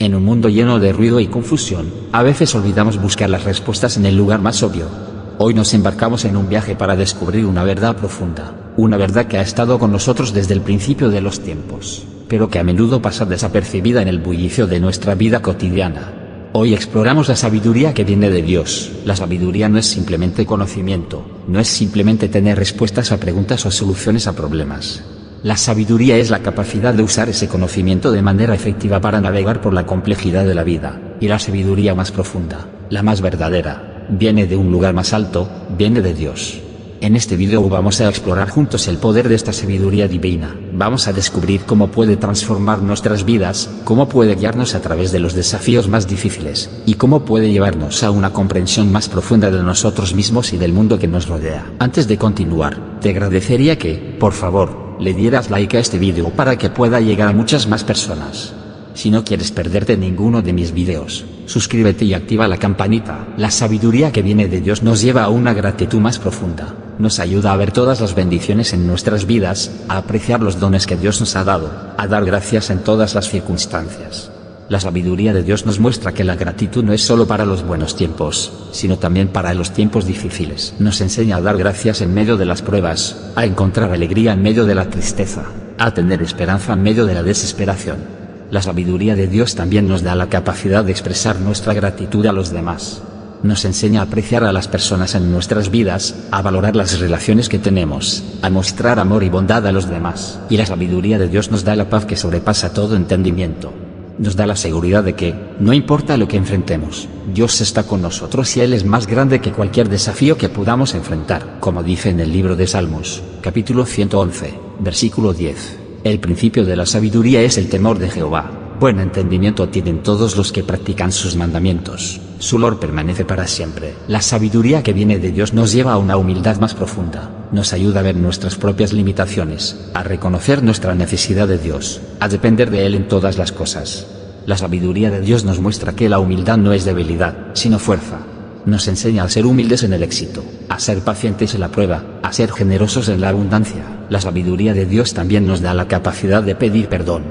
En un mundo lleno de ruido y confusión, a veces olvidamos buscar las respuestas en el lugar más obvio. Hoy nos embarcamos en un viaje para descubrir una verdad profunda, una verdad que ha estado con nosotros desde el principio de los tiempos, pero que a menudo pasa desapercibida en el bullicio de nuestra vida cotidiana. Hoy exploramos la sabiduría que viene de Dios. La sabiduría no es simplemente conocimiento, no es simplemente tener respuestas a preguntas o soluciones a problemas. La sabiduría es la capacidad de usar ese conocimiento de manera efectiva para navegar por la complejidad de la vida, y la sabiduría más profunda, la más verdadera, viene de un lugar más alto, viene de Dios. En este video vamos a explorar juntos el poder de esta sabiduría divina. Vamos a descubrir cómo puede transformar nuestras vidas, cómo puede guiarnos a través de los desafíos más difíciles, y cómo puede llevarnos a una comprensión más profunda de nosotros mismos y del mundo que nos rodea. Antes de continuar, te agradecería que, por favor, le dieras like a este video para que pueda llegar a muchas más personas. Si no quieres perderte ninguno de mis videos, suscríbete y activa la campanita. La sabiduría que viene de Dios nos lleva a una gratitud más profunda. Nos ayuda a ver todas las bendiciones en nuestras vidas, a apreciar los dones que Dios nos ha dado, a dar gracias en todas las circunstancias. La sabiduría de Dios nos muestra que la gratitud no es solo para los buenos tiempos, sino también para los tiempos difíciles. Nos enseña a dar gracias en medio de las pruebas, a encontrar alegría en medio de la tristeza, a tener esperanza en medio de la desesperación. La sabiduría de Dios también nos da la capacidad de expresar nuestra gratitud a los demás. Nos enseña a apreciar a las personas en nuestras vidas, a valorar las relaciones que tenemos, a mostrar amor y bondad a los demás. Y la sabiduría de Dios nos da la paz que sobrepasa todo entendimiento. Nos da la seguridad de que, no importa lo que enfrentemos, Dios está con nosotros y Él es más grande que cualquier desafío que podamos enfrentar. Como dice en el libro de Salmos, capítulo 111, versículo 10. El principio de la sabiduría es el temor de Jehová. Buen entendimiento tienen todos los que practican sus mandamientos. Su olor permanece para siempre. La sabiduría que viene de Dios nos lleva a una humildad más profunda. Nos ayuda a ver nuestras propias limitaciones, a reconocer nuestra necesidad de Dios, a depender de Él en todas las cosas. La sabiduría de Dios nos muestra que la humildad no es debilidad, sino fuerza. Nos enseña a ser humildes en el éxito, a ser pacientes en la prueba, a ser generosos en la abundancia. La sabiduría de Dios también nos da la capacidad de pedir perdón.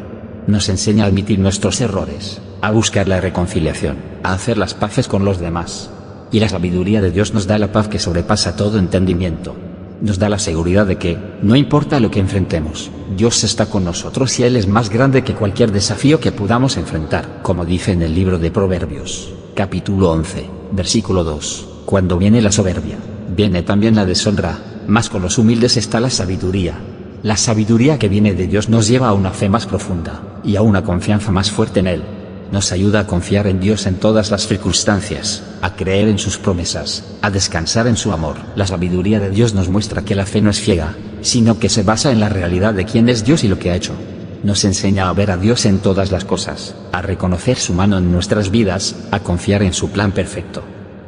Nos enseña a admitir nuestros errores, a buscar la reconciliación, a hacer las paces con los demás. Y la sabiduría de Dios nos da la paz que sobrepasa todo entendimiento. Nos da la seguridad de que, no importa lo que enfrentemos, Dios está con nosotros y Él es más grande que cualquier desafío que podamos enfrentar. Como dice en el libro de Proverbios, capítulo 11, versículo 2, cuando viene la soberbia, viene también la deshonra, mas con los humildes está la sabiduría. La sabiduría que viene de Dios nos lleva a una fe más profunda, y a una confianza más fuerte en Él. Nos ayuda a confiar en Dios en todas las circunstancias, a creer en sus promesas, a descansar en su amor. La sabiduría de Dios nos muestra que la fe no es ciega, sino que se basa en la realidad de quién es Dios y lo que ha hecho. Nos enseña a ver a Dios en todas las cosas, a reconocer su mano en nuestras vidas, a confiar en su plan perfecto.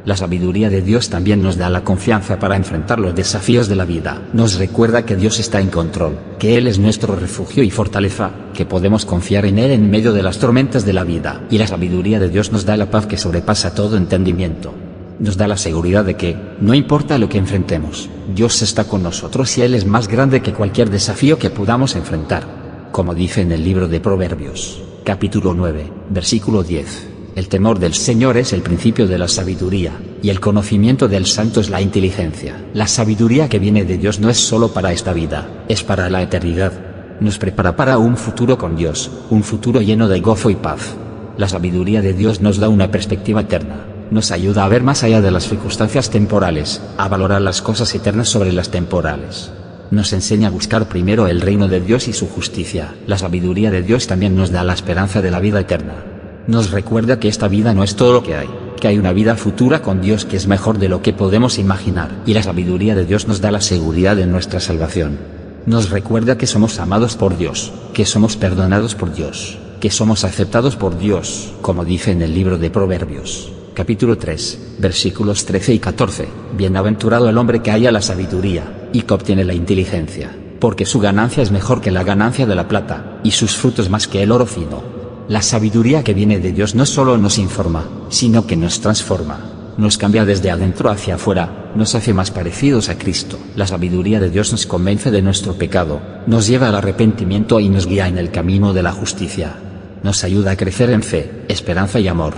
La sabiduría de Dios también nos da la confianza para enfrentar los desafíos de la vida. Nos recuerda que Dios está en control, que Él es nuestro refugio y fortaleza, que podemos confiar en Él en medio de las tormentas de la vida. Y la sabiduría de Dios nos da la paz que sobrepasa todo entendimiento. Nos da la seguridad de que, no importa lo que enfrentemos, Dios está con nosotros y Él es más grande que cualquier desafío que podamos enfrentar. Como dice en el libro de Proverbios, capítulo 9, versículo 10. El temor del Señor es el principio de la sabiduría, y el conocimiento del Santo es la inteligencia. La sabiduría que viene de Dios no es solo para esta vida, es para la eternidad. Nos prepara para un futuro con Dios, un futuro lleno de gozo y paz. La sabiduría de Dios nos da una perspectiva eterna. Nos ayuda a ver más allá de las circunstancias temporales, a valorar las cosas eternas sobre las temporales. Nos enseña a buscar primero el reino de Dios y su justicia. La sabiduría de Dios también nos da la esperanza de la vida eterna. Nos recuerda que esta vida no es todo lo que hay, que hay una vida futura con Dios que es mejor de lo que podemos imaginar. Y la sabiduría de Dios nos da la seguridad de nuestra salvación. Nos recuerda que somos amados por Dios, que somos perdonados por Dios, que somos aceptados por Dios, como dice en el libro de Proverbios, capítulo 3, versículos 13 y 14. Bienaventurado el hombre que halla la sabiduría, y que obtiene la inteligencia, porque su ganancia es mejor que la ganancia de la plata, y sus frutos más que el oro fino. La sabiduría que viene de Dios no solo nos informa, sino que nos transforma, nos cambia desde adentro hacia afuera, nos hace más parecidos a Cristo. La sabiduría de Dios nos convence de nuestro pecado, nos lleva al arrepentimiento y nos guía en el camino de la justicia. Nos ayuda a crecer en fe, esperanza y amor.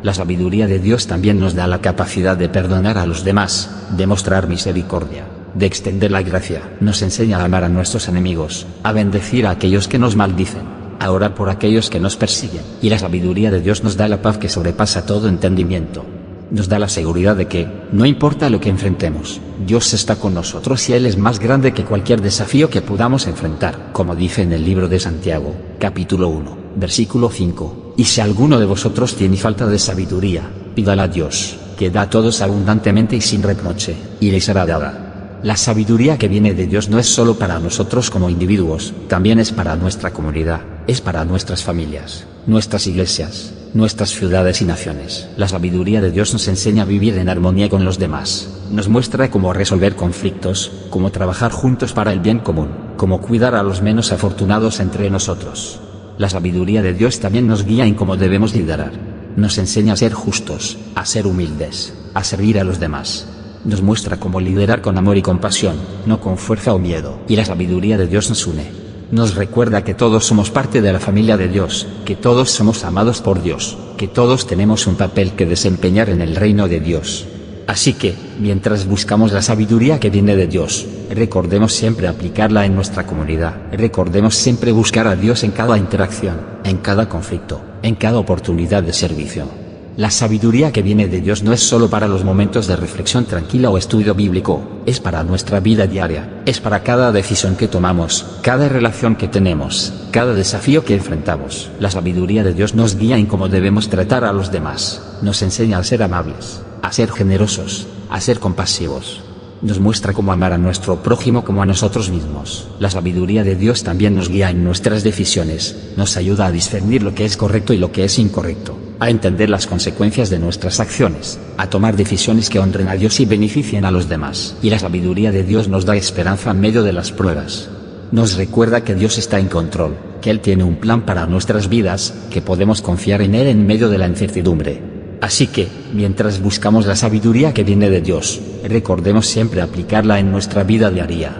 La sabiduría de Dios también nos da la capacidad de perdonar a los demás, de mostrar misericordia, de extender la gracia. Nos enseña a amar a nuestros enemigos, a bendecir a aquellos que nos maldicen, a orar por aquellos que nos persiguen. Y la sabiduría de Dios nos da la paz que sobrepasa todo entendimiento. Nos da la seguridad de que, no importa lo que enfrentemos, Dios está con nosotros y Él es más grande que cualquier desafío que podamos enfrentar, como dice en el libro de Santiago, capítulo 1, versículo 5. Y si alguno de vosotros tiene falta de sabiduría, pídala a Dios, que da a todos abundantemente y sin reproche, y le será dada. La sabiduría que viene de Dios no es solo para nosotros como individuos, también es para nuestra comunidad, es para nuestras familias, nuestras iglesias, nuestras ciudades y naciones. La sabiduría de Dios nos enseña a vivir en armonía con los demás, nos muestra cómo resolver conflictos, cómo trabajar juntos para el bien común, cómo cuidar a los menos afortunados entre nosotros. La sabiduría de Dios también nos guía en cómo debemos liderar. Nos enseña a ser justos, a ser humildes, a servir a los demás. Nos muestra cómo liderar con amor y compasión, no con fuerza o miedo. Y la sabiduría de Dios nos une. Nos recuerda que todos somos parte de la familia de Dios, que todos somos amados por Dios, que todos tenemos un papel que desempeñar en el reino de Dios. Así que, mientras buscamos la sabiduría que viene de Dios, recordemos siempre aplicarla en nuestra comunidad. Recordemos siempre buscar a Dios en cada interacción, en cada conflicto, en cada oportunidad de servicio. La sabiduría que viene de Dios no es solo para los momentos de reflexión tranquila o estudio bíblico, es para nuestra vida diaria, es para cada decisión que tomamos, cada relación que tenemos, cada desafío que enfrentamos. La sabiduría de Dios nos guía en cómo debemos tratar a los demás, nos enseña a ser amables, a ser generosos, a ser compasivos. Nos muestra cómo amar a nuestro prójimo como a nosotros mismos. La sabiduría de Dios también nos guía en nuestras decisiones, nos ayuda a discernir lo que es correcto y lo que es incorrecto, a entender las consecuencias de nuestras acciones, a tomar decisiones que honren a Dios y beneficien a los demás. Y la sabiduría de Dios nos da esperanza en medio de las pruebas. Nos recuerda que Dios está en control, que Él tiene un plan para nuestras vidas, que podemos confiar en Él en medio de la incertidumbre. Así que, mientras buscamos la sabiduría que viene de Dios, recordemos siempre aplicarla en nuestra vida diaria.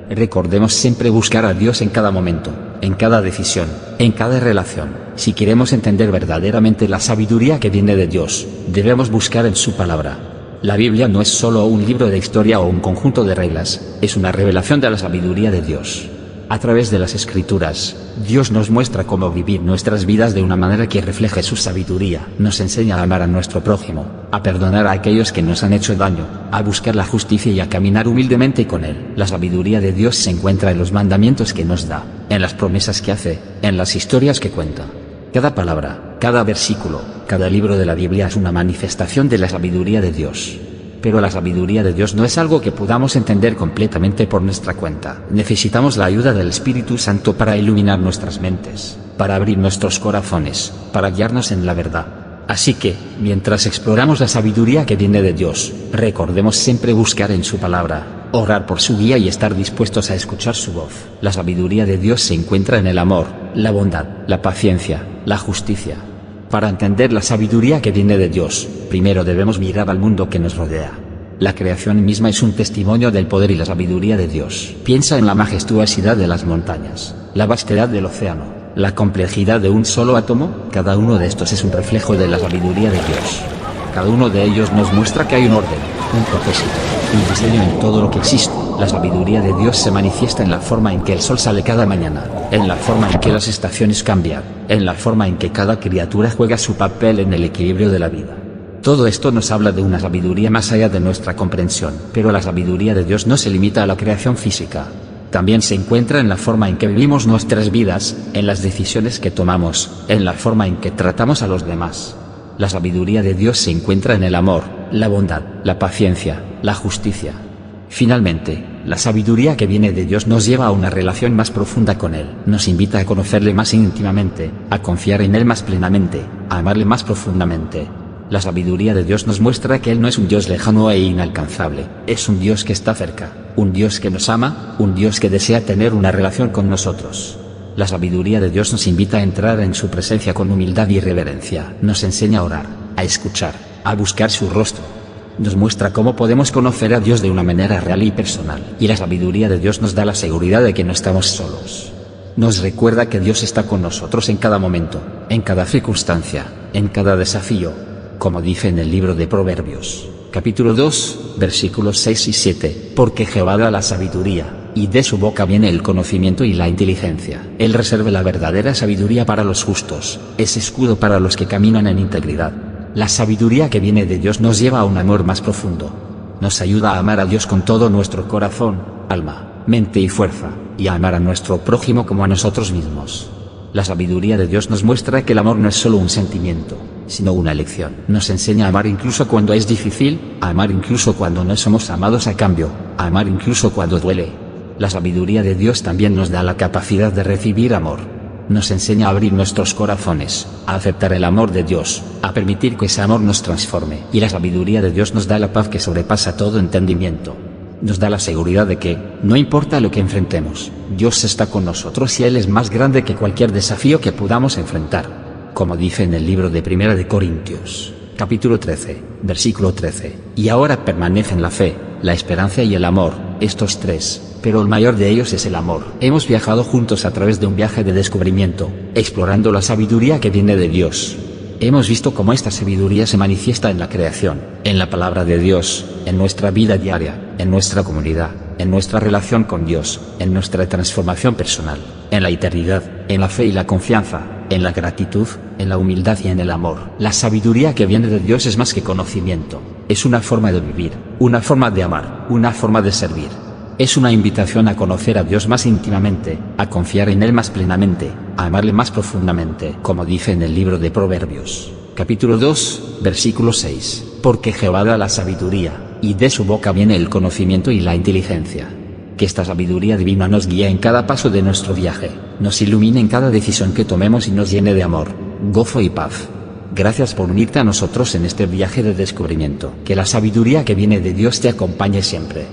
Recordemos siempre buscar a Dios en cada momento, en cada decisión, en cada relación. Si queremos entender verdaderamente la sabiduría que viene de Dios, debemos buscar en su palabra. La Biblia no es solo un libro de historia o un conjunto de reglas, es una revelación de la sabiduría de Dios. A través de las Escrituras, Dios nos muestra cómo vivir nuestras vidas de una manera que refleje su sabiduría. Nos enseña a amar a nuestro prójimo, a perdonar a aquellos que nos han hecho daño, a buscar la justicia y a caminar humildemente con Él. La sabiduría de Dios se encuentra en los mandamientos que nos da, en las promesas que hace, en las historias que cuenta. Cada palabra, cada versículo, cada libro de la Biblia es una manifestación de la sabiduría de Dios. Pero la sabiduría de Dios no es algo que podamos entender completamente por nuestra cuenta. Necesitamos la ayuda del Espíritu Santo para iluminar nuestras mentes, para abrir nuestros corazones, para guiarnos en la verdad. Así que, mientras exploramos la sabiduría que viene de Dios, recordemos siempre buscar en su palabra, orar por su guía y estar dispuestos a escuchar su voz. La sabiduría de Dios se encuentra en el amor, la bondad, la paciencia, la justicia. Para entender la sabiduría que viene de Dios, primero debemos mirar al mundo que nos rodea. La creación misma es un testimonio del poder y la sabiduría de Dios. Piensa en la majestuosidad de las montañas, la vastedad del océano, la complejidad de un solo átomo. Cada uno de estos es un reflejo de la sabiduría de Dios. Cada uno de ellos nos muestra que hay un orden, un propósito, un diseño en todo lo que existe. La sabiduría de Dios se manifiesta en la forma en que el sol sale cada mañana, en la forma en que las estaciones cambian, en la forma en que cada criatura juega su papel en el equilibrio de la vida. Todo esto nos habla de una sabiduría más allá de nuestra comprensión, pero la sabiduría de Dios no se limita a la creación física. También se encuentra en la forma en que vivimos nuestras vidas, en las decisiones que tomamos, en la forma en que tratamos a los demás. La sabiduría de Dios se encuentra en el amor, la bondad, la paciencia, la justicia. Finalmente, la sabiduría que viene de Dios nos lleva a una relación más profunda con Él, nos invita a conocerle más íntimamente, a confiar en Él más plenamente, a amarle más profundamente. La sabiduría de Dios nos muestra que Él no es un Dios lejano e inalcanzable, es un Dios que está cerca, un Dios que nos ama, un Dios que desea tener una relación con nosotros. La sabiduría de Dios nos invita a entrar en su presencia con humildad y reverencia, nos enseña a orar, a escuchar, a buscar su rostro. Nos muestra cómo podemos conocer a Dios de una manera real y personal. Y la sabiduría de Dios nos da la seguridad de que no estamos solos. Nos recuerda que Dios está con nosotros en cada momento, en cada circunstancia, en cada desafío, como dice en el libro de Proverbios, capítulo 2, versículos 6 y 7, porque Jehová da la sabiduría, y de su boca viene el conocimiento y la inteligencia. Él reserva la verdadera sabiduría para los justos, es escudo para los que caminan en integridad. La sabiduría que viene de Dios nos lleva a un amor más profundo. Nos ayuda a amar a Dios con todo nuestro corazón, alma, mente y fuerza, y a amar a nuestro prójimo como a nosotros mismos. La sabiduría de Dios nos muestra que el amor no es solo un sentimiento, sino una elección. Nos enseña a amar incluso cuando es difícil, a amar incluso cuando no somos amados a cambio, a amar incluso cuando duele. La sabiduría de Dios también nos da la capacidad de recibir amor. Nos enseña a abrir nuestros corazones, a aceptar el amor de Dios, a permitir que ese amor nos transforme. Y la sabiduría de Dios nos da la paz que sobrepasa todo entendimiento. Nos da la seguridad de que, no importa lo que enfrentemos, Dios está con nosotros y Él es más grande que cualquier desafío que podamos enfrentar. Como dice en el libro de 1 de Corintios, capítulo 13, versículo 13. Y ahora permanecen la fe, la esperanza y el amor, estos tres, pero el mayor de ellos es el amor. Hemos viajado juntos a través de un viaje de descubrimiento, explorando la sabiduría que viene de Dios. Hemos visto cómo esta sabiduría se manifiesta en la creación, en la palabra de Dios, en nuestra vida diaria, en nuestra comunidad, en nuestra relación con Dios, en nuestra transformación personal, en la eternidad, en la fe y la confianza, en la gratitud, en la humildad y en el amor. La sabiduría que viene de Dios es más que conocimiento, es una forma de vivir, una forma de amar, una forma de servir. Es una invitación a conocer a Dios más íntimamente, a confiar en Él más plenamente, a amarle más profundamente, como dice en el libro de Proverbios, capítulo 2, versículo 6, porque Jehová da la sabiduría, y de su boca viene el conocimiento y la inteligencia. Que esta sabiduría divina nos guíe en cada paso de nuestro viaje, nos ilumine en cada decisión que tomemos y nos llene de amor, gozo y paz. Gracias por unirte a nosotros en este viaje de descubrimiento. Que la sabiduría que viene de Dios te acompañe siempre.